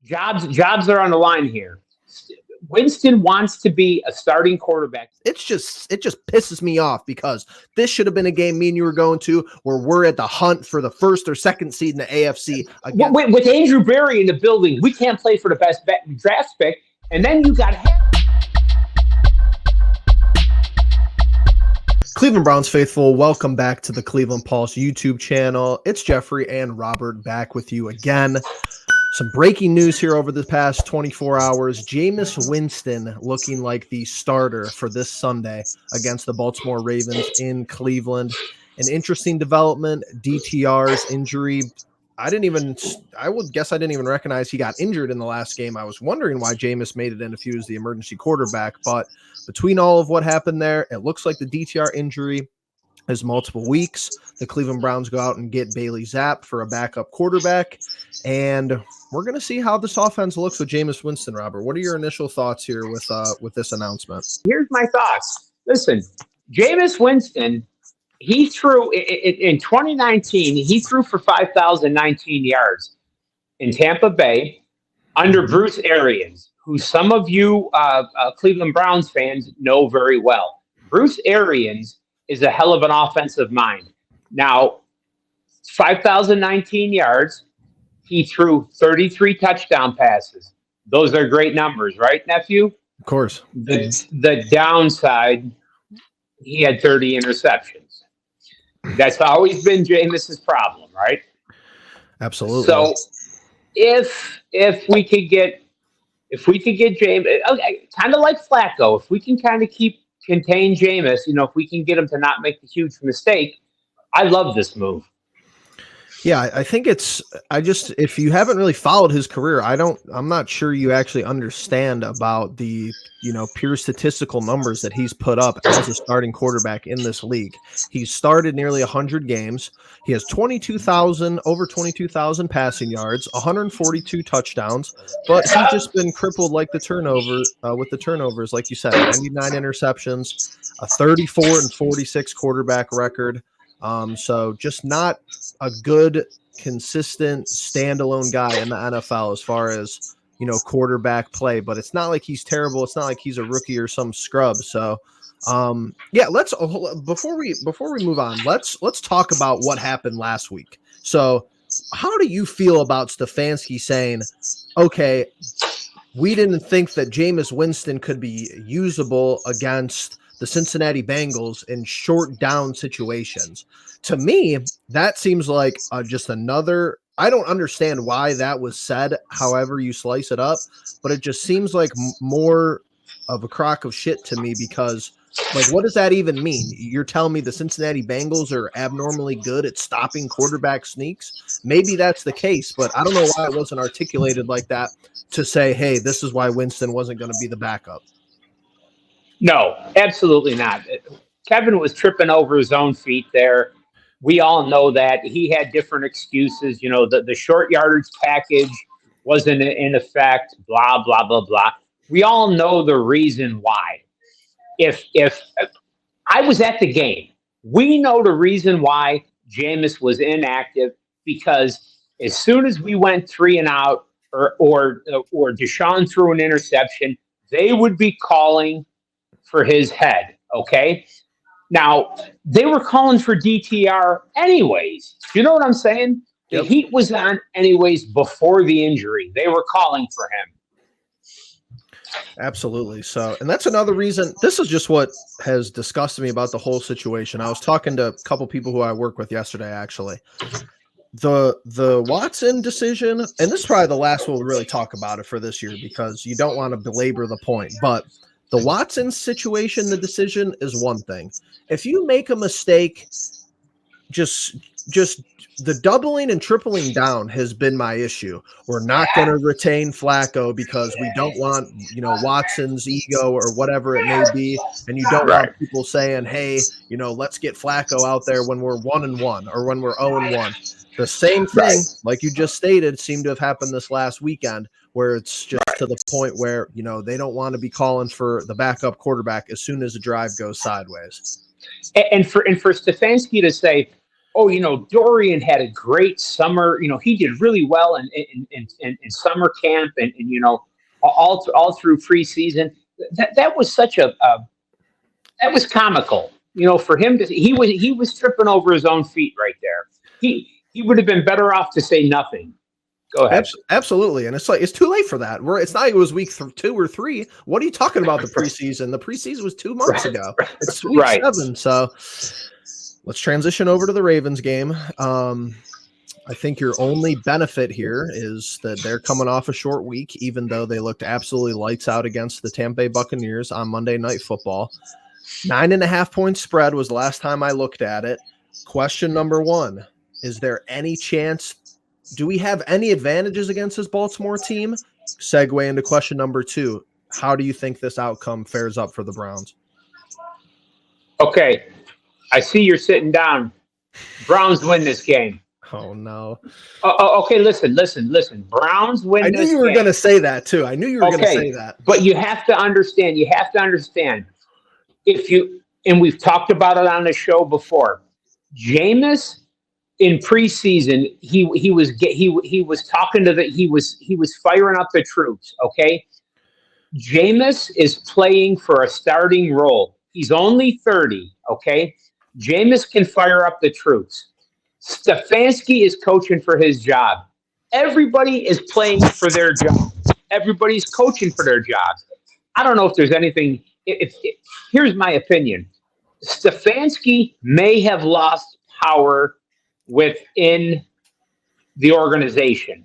Jobs are on the line here. Winston wants to be a starting quarterback. It just pisses me off because this should have been a game me and you were going to where we're at the hunt for the first or second seed in the AFC. With Andrew Berry in the building, we can't play for the best draft pick. And then you got Cleveland Browns faithful, welcome back to the Cleveland Pulse YouTube channel. It's Jeffrey and Robert back with you again. Some breaking news here over the past 24 hours. Jameis Winston looking like the starter for this Sunday against the Baltimore Ravens in Cleveland. An interesting development, DTR's injury. I would guess I didn't even recognize he got injured in the last game. I was wondering why Jameis made it in if he was the emergency quarterback. But between all of what happened there, it looks like the DTR injury is multiple weeks. The Cleveland Browns go out and get Bailey Zapp for a backup quarterback. And we're going to see how this offense looks with Jameis Winston, Robert. What are your initial thoughts here with this announcement? Here's my thoughts. Listen, Jameis Winston, he threw in 2019, he threw for 5,019 yards in Tampa Bay under Bruce Arians, who some of you Cleveland Browns fans know very well. Bruce Arians is a hell of an offensive mind. Now, 5,019 yards, he threw 33 touchdown passes. Those are great numbers, right, nephew? Of course. The downside, he had 30 interceptions. That's always been Jameis's problem, right? Absolutely. So if we could get Jameis, okay, kind of like Flacco, if we can kind of contain Jameis, if we can get him to not make the huge mistake, I love this move. Yeah, I think if you haven't really followed his career, I'm not sure you actually understand about the, pure statistical numbers that he's put up as a starting quarterback in this league. He's started nearly 100 games. He has over 22,000 passing yards, 142 touchdowns, but he's just been crippled like with the turnovers, like you said, 99 interceptions, a 34-46 quarterback record. So just not a good, consistent, standalone guy in the NFL as far as, quarterback play, but it's not like he's terrible. It's not like he's a rookie or some scrub. So, before we move on, let's talk about what happened last week. So how do you feel about Stefanski saying, okay, we didn't think that Jameis Winston could be usable against the Cincinnati Bengals in short down situations? To me, that seems like just another. I don't understand why that was said, however you slice it up, but it just seems like more of a crock of shit to me because, what does that even mean? You're telling me the Cincinnati Bengals are abnormally good at stopping quarterback sneaks? Maybe that's the case, but I don't know why it wasn't articulated like that to say, hey, this is why Winston wasn't going to be the backup. No, absolutely not. Kevin was tripping over his own feet there. We all know that. He had different excuses. The short yardage package wasn't in effect, blah, blah, blah, blah. We all know the reason why. If I was at the game, we know the reason why Jameis was inactive, because as soon as we went 3 and out or Deshaun threw an interception, they would be calling for his head, okay? Now, they were calling for DTR anyways. You know what I'm saying? The heat was on anyways before the injury. They were calling for him. Absolutely. So, and that's another reason. This is just what has disgusted me about the whole situation. I was talking to a couple people who I work with yesterday, actually. The Watson decision, and this is probably the last we'll really talk about it for this year because you don't want to belabor the point, but the Watson situation, the decision is one thing. If you make a mistake, just the doubling and tripling down has been my issue. We're not going to retain Flacco because we don't want, Watson's ego or whatever it may be. And you don't want people saying, hey, let's get Flacco out there when we're 1-1 or when we're 0-1. The same thing, like you just stated, seemed to have happened this last weekend, where it's just to the point where, they don't want to be calling for the backup quarterback as soon as the drive goes sideways. And for Stefanski to say, oh, Dorian had a great summer. He did really well in summer camp and all through preseason. That was such that was comical. For him he was tripping over his own feet right there. He would have been better off to say nothing. Go ahead. Absolutely, and it's too late for that. It's not like it was week 2 or 3. What are you talking about? The preseason? The preseason was 2 months ago. It's week 7. So let's transition over to the Ravens game. I think your only benefit here is that they're coming off a short week, even though they looked absolutely lights out against the Tampa Bay Buccaneers on Monday Night Football. 9.5 point spread was the last time I looked at it. Question number 1: is there any chance? Do we have any advantages against this Baltimore team? Segue into question number 2. How do you think this outcome fares up for the Browns? Okay. I see you're sitting down. Browns win this game. Oh, no. Okay, listen. Browns win this game. I knew you were going to say that, too. I knew you were going to say that. But you have to understand. And we've talked about it on the show before. Jameis, in preseason, he was talking to he was firing up the troops. Okay, Jameis is playing for a starting role. He's only 30. Okay, Jameis can fire up the troops. Stefanski is coaching for his job. Everybody is playing for their job. Everybody's coaching for their jobs. I don't know if there's anything. Here's my opinion: Stefanski may have lost power within the organization.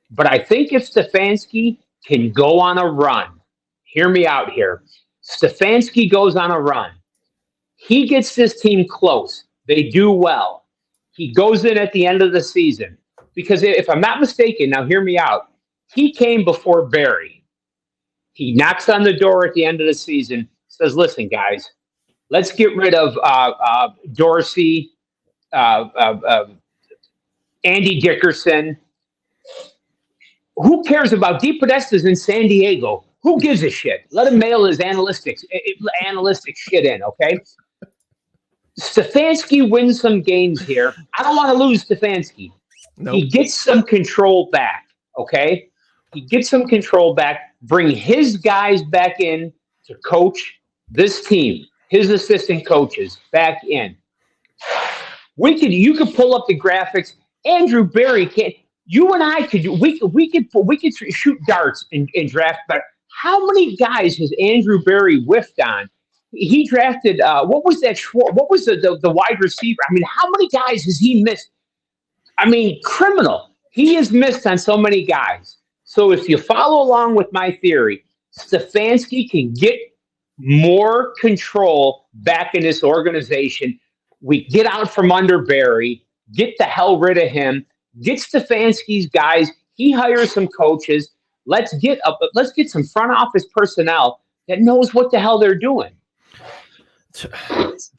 But I think if Stefanski can go on a run, hear me out here. Stefanski goes on a run. He gets this team close. They do well. He goes in at the end of the season. Because if I'm not mistaken, now hear me out, he came before Barry. He knocks on the door at the end of the season, says, listen, guys, let's get rid of Dorsey, Andy Dickerson. Who cares about DePodesta's in San Diego? Who gives a shit? Let him mail his analytic shit in, okay? Stefanski wins some games here. I don't want to lose Stefanski. Nope. He gets some control back, okay? He gets some control back, bring his guys back in to coach this team, his assistant coaches back in. You could pull up the graphics. Andrew Berry can't. You and I could. We could shoot darts and draft better. How many guys has Andrew Berry whiffed on? He drafted. What was that? What was the wide receiver? I mean, how many guys has he missed? I mean, criminal. He has missed on so many guys. So if you follow along with my theory, Stefanski can get more control back in this organization. We get out from under Barry, get the hell rid of him, get Stefanski's guys. He hires some coaches. Let's get some front office personnel that knows what the hell they're doing.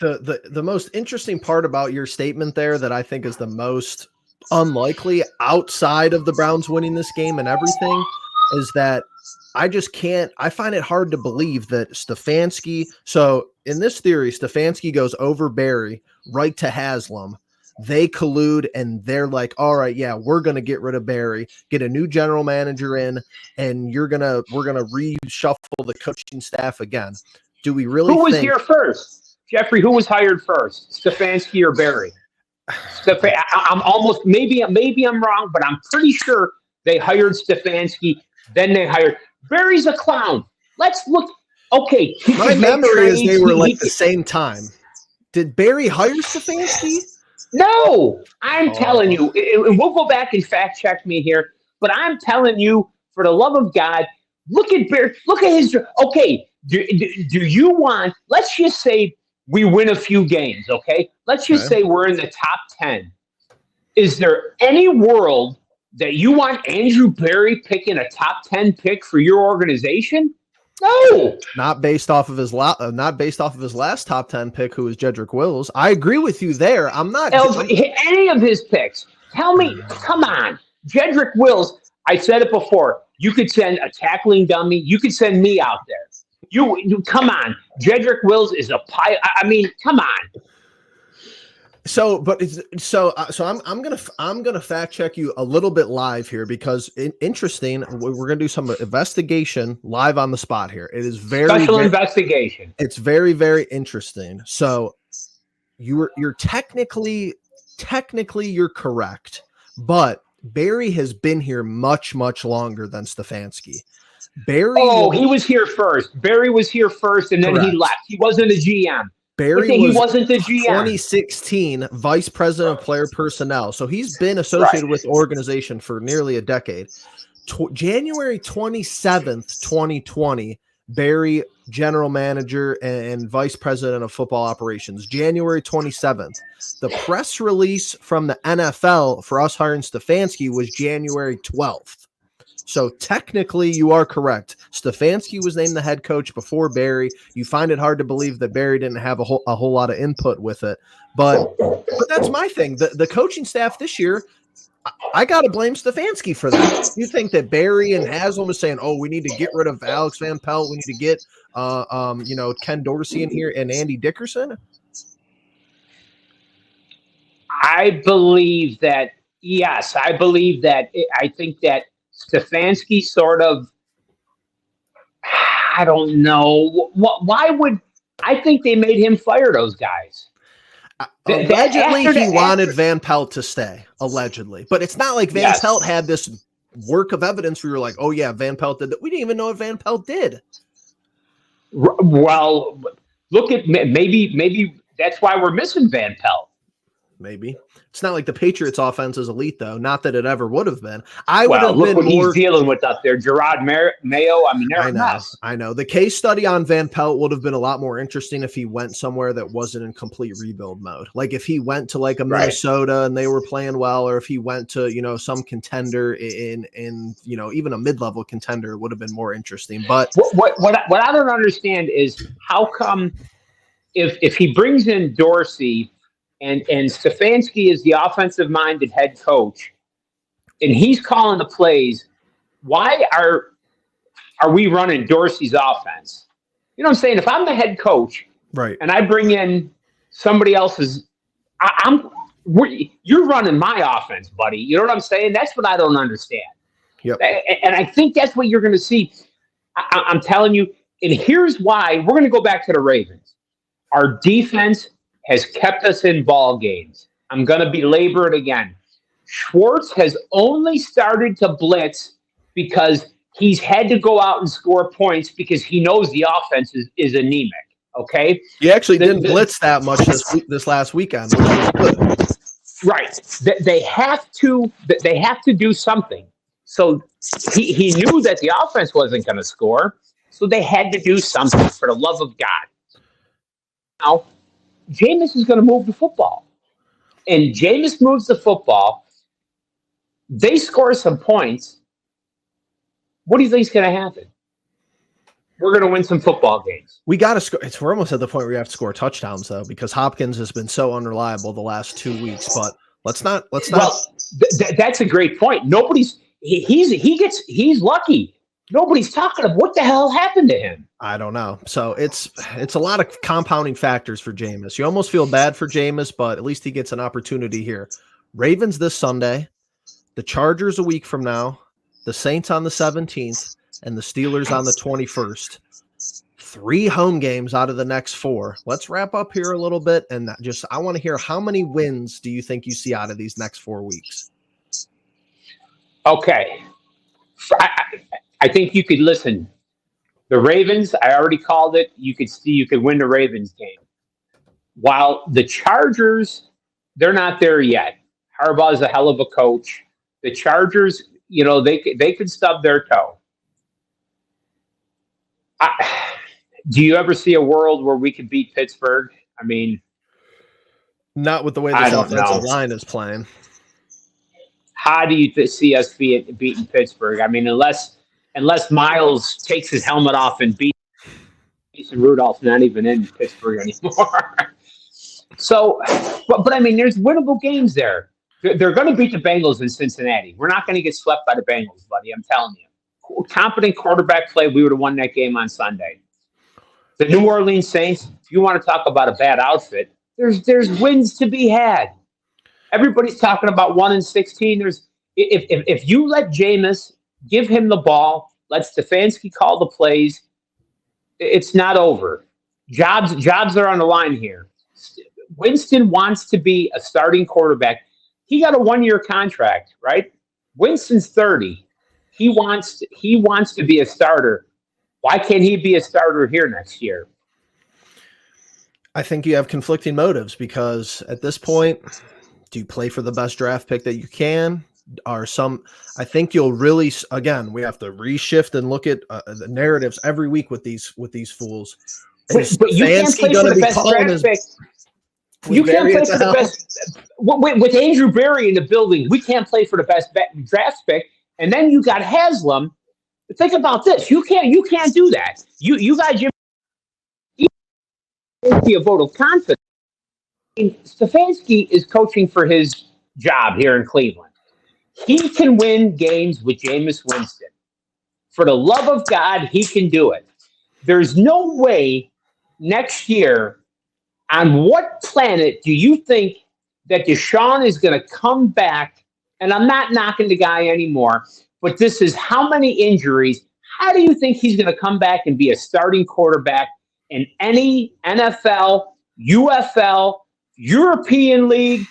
The most interesting part about your statement there that I think is the most unlikely outside of the Browns winning this game and everything is that I find it hard to believe that Stefanski. So in this theory, Stefanski goes over Barry right to Haslam. They collude and they're like, all right, yeah, we're going to get rid of Barry, get a new general manager in, and we're going to reshuffle the coaching staff again. Do we really Who was here first? Jeffrey, who was hired first? Stefanski or Barry? I'm almost, maybe I'm wrong, but I'm pretty sure they hired Stefanski, then they hired Barry's a clown. Let's look. Okay. My memory is they were like the same time. Did Barry hire Stefanski? No, I'm telling you, and we'll go back and fact check me here, but I'm telling you, for the love of God, look at Barry, look at his, okay, do you want, let's just say we win a few games, okay? Let's just say we're in the top 10. Is there any world that you want Andrew Barry picking a top 10 pick for your organization? No, not based off of his last top 10 pick, who was Jedrick Wills. I agree with you there. I'm not any of his picks. Tell me, come on, Jedrick Wills. I said it before. You could send a tackling dummy. You could send me out there. You come on. Jedrick Wills is a pie. I mean, come on. So I'm gonna fact check you a little bit live here because interesting. We're gonna do some investigation live on the spot here. It is Special investigation. It's very, very interesting. So you're technically you're correct, but Barry has been here much, much longer than Stefanski. He was here first. Barry was here first, and then he left. He wasn't a GM. Barry wasn't the GM. 2016 vice president of player personnel. So he's been associated with the organization for nearly a decade. January 27th, 2020, Barry, general manager and vice president of football operations. January 27th. The press release from the NFL for us hiring Stefanski was January 12th. So technically, you are correct. Stefanski was named the head coach before Barry. You find it hard to believe that Barry didn't have a whole lot of input with it. But that's my thing. The coaching staff this year, I got to blame Stefanski for that. You think that Barry and Haslam is saying, "Oh, we need to get rid of Alex Van Pelt. We need to get, Ken Dorsey in here and Andy Dickerson." I believe that. Yes, I believe that. I think that Stefanski sort of, I don't know. Why would, I think they made him fire those guys. Allegedly, he wanted Van Pelt to stay, allegedly. But it's not like Van Pelt had this work of evidence where you're like, oh, yeah, Van Pelt did that. We didn't even know what Van Pelt did. Well, look at, maybe that's why we're missing Van Pelt. Maybe. It's not like the Patriots offense is elite, though. Not that it ever would have been. I would have look been what more... he's dealing with up there. Gerard Mayo. I mean, they're a mess. I know. The case study on Van Pelt would have been a lot more interesting if he went somewhere that wasn't in complete rebuild mode. Like if he went to like a Minnesota and they were playing well, or if he went to, some contender in even a mid-level contender, would have been more interesting. But what I don't understand is how come if he brings in Dorsey and Stefanski is the offensive-minded head coach, and he's calling the plays, why are we running Dorsey's offense? You know what I'm saying? If I'm the head coach, right, and I bring in somebody else's, you're running my offense, buddy. You know what I'm saying? That's what I don't understand. Yep. And I think that's what you're going to see. I'm telling you, and here's why. We're going to go back to the Ravens. Our defense has kept us in ball games. I'm going to belabor it again. Schwartz has only started to blitz because he's had to go out and score points because he knows the offense is anemic. Okay, he actually didn't blitz that much this last weekend, which was good. Right, they have to do something. So he knew that the offense wasn't going to score, so they had to do something. For the love of God, now Jameis is going to move the football. And Jameis moves the football. They score some points. What do you think is going to happen? We're going to win some football games. We got to score. We're almost at the point where you have to score touchdowns, though, because Hopkins has been so unreliable the last 2 weeks. But let's not. Well, that's a great point. He's lucky. Nobody's talking about what the hell happened to him. I don't know. So it's a lot of compounding factors for Jameis. You almost feel bad for Jameis, but at least he gets an opportunity here. Ravens this Sunday, the Chargers a week from now, the Saints on the 17th, and the Steelers on the 21st. 3 home games out of the next 4. Let's wrap up here a little bit, and I want to hear how many wins do you think you see out of these next 4 weeks? Okay. I think you could listen. The Ravens, I already called it. You could win the Ravens game. While the Chargers, they're not there yet. Harbaugh is a hell of a coach. The Chargers, they could stub their toe. Do you ever see a world where we could beat Pittsburgh? I mean, not with the way this offensive line is playing. How do you see us beating Pittsburgh? I mean, unless Miles takes his helmet off and beats Mason Rudolph's not even in Pittsburgh anymore. So, but I mean, there's winnable games there. They're going to beat the Bengals in Cincinnati. We're not going to get swept by the Bengals, buddy. I'm telling you. Competent quarterback play, we would have won that game on Sunday. The New Orleans Saints, if you want to talk about a bad outfit, There's wins to be had. Everybody's talking about 1-16. If you let Jameis give him the ball, let Stefanski call the plays, it's not over. Jobs are on the line here. Winston wants to be a starting quarterback. He got a 1-year contract, right? Winston's 30. He wants to be a starter. Why can't he be a starter here next year? I think you have conflicting motives because at this point, do you play for the best draft pick that you can? I think you'll really, again, we have to reshift and look at the narratives every week with these fools. But you can't play for the best draft pick. You can't play for the best. With Andrew Berry in the building, we can't play for the best draft pick. And then you got Haslam. Think about this. You can't do that. You got Jim. A vote of confidence. Stefanski is coaching for his job here in Cleveland. He can win games with Jameis Winston. For the love of God, he can do it. There's no way next year, on what planet do you think that Deshaun is going to come back? And I'm not knocking the guy anymore, but this is how many injuries. How do you think he's going to come back and be a starting quarterback in any NFL, UFL, European League,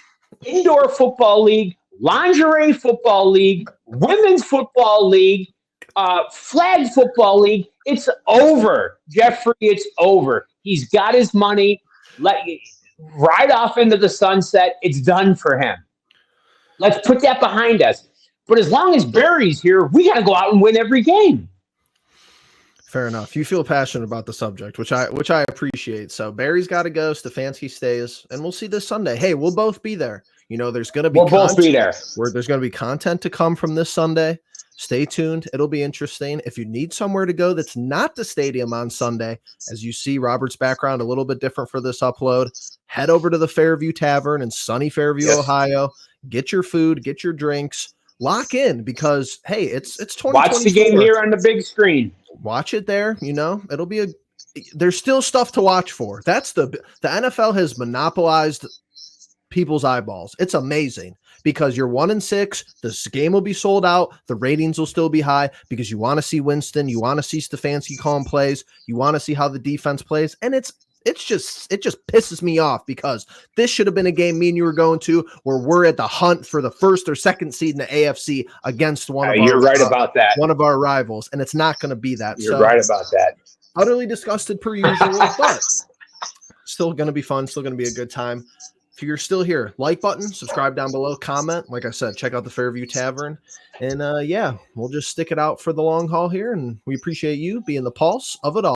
indoor football league, lingerie football league, women's football league, flag football league? It's over, Jeffrey. It's over. He's got his money. Ride off into the sunset. It's done for him. Let's put that behind us. But as long as Barry's here, we got to go out and win every game. Fair enough. You feel passionate about the subject, which I appreciate. So Barry's got to go. Stefanski stays, and we'll see this Sunday. Hey, we'll both be there. You know, there's going to be both be there. There's going to be content to come from this Sunday. Stay tuned. It'll be interesting. If you need somewhere to go that's not the stadium on Sunday, as you see Robert's background a little bit different for this upload, head over to the Fairview Tavern in sunny Fairview, Ohio. Get your food, get your drinks, lock in because, hey, it's 2024. Watch the game here on the big screen. Watch it there. You know, it'll be there's still stuff to watch for. That's the NFL has monopolized people's eyeballs. It's amazing because you're 1-6. This game will be sold out. The ratings will still be high because you want to see Winston. You want to see Stefanski calling plays. You want to see how the defense plays. And it just pisses me off because this should have been a game me and you were going to where we're at the hunt for the first or second seed in the AFC against one of you're right about that. One of our rivals, and it's not going to be that. You're right about that. Utterly disgusted per usual, but still going to be fun. Still going to be a good time. If you're still here, like button, subscribe down below, comment. Like I said, check out the Fairview Tavern, and we'll just stick it out for the long haul here. And we appreciate you being the pulse of it all.